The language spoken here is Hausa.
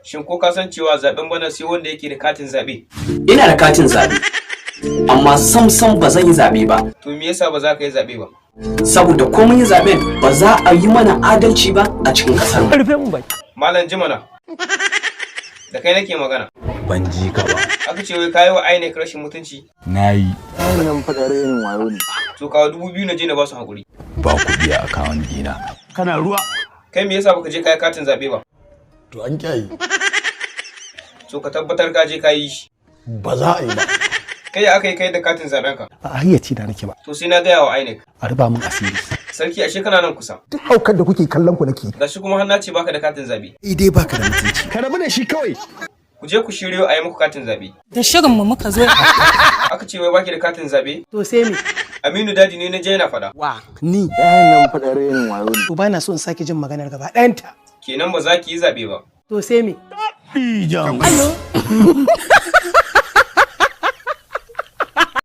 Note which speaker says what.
Speaker 1: Shin ko ka san cewa zaben bana sai wanda yake da katin zabe?
Speaker 2: Ina da katin zabe. Amma sam ba zan yi zabe ba.
Speaker 1: To me yasa ba za ka yi zabe ba?
Speaker 2: Saboda ko mun yi zaben ba za a yi mana adalci ba a cikin kasar mu.
Speaker 3: Rufe mun bai.
Speaker 1: Malam Jimana. Da kai nake magana.
Speaker 4: Ban ji ka ba.
Speaker 1: Aka ce wai kayi wa INEC rashin mutunci.
Speaker 4: Nayi.
Speaker 5: Wannan fadar yin wayo ne.
Speaker 1: To kawo 2000 na je na ba su hakuri.
Speaker 4: Ba kuɗi a akawun dina.
Speaker 5: Kana ruwa.
Speaker 1: Kai me yasa baka je kai katin zabe ba?
Speaker 5: To an kyayi.
Speaker 1: To ka tabbatar ka je kayi shi.
Speaker 5: Ba za a yi ba.
Speaker 1: Kai aka yi kai da katin zaben ka.
Speaker 3: A hayyaci da nake ba.
Speaker 1: To sai na gaya wa INEC.
Speaker 3: A riba mun asiri.
Speaker 1: Sarki ashe kana nan kusa.
Speaker 5: Duk haukar da kuke kallon ku nake.
Speaker 1: Gashi kuma har na ce baka da katin zabe.
Speaker 5: Dai baka da mutunci. Ka rabu da shi kawai.
Speaker 1: Ku je ku shiryo a yi muku katin zabe.
Speaker 6: Da shirin mu muka zo.
Speaker 1: Aka ce wai baki da katin zabe?
Speaker 6: To sai me?
Speaker 1: Aminu Dadi ne na je na faɗa.
Speaker 6: Wa ni.
Speaker 5: Wannan fadar yin wayo ne.
Speaker 6: To bana so in sake jin maganar gaba ɗayanta.
Speaker 1: Kenan ba za ki yi zabe ba.
Speaker 6: To sai me?
Speaker 5: Ijan.
Speaker 6: Ayo.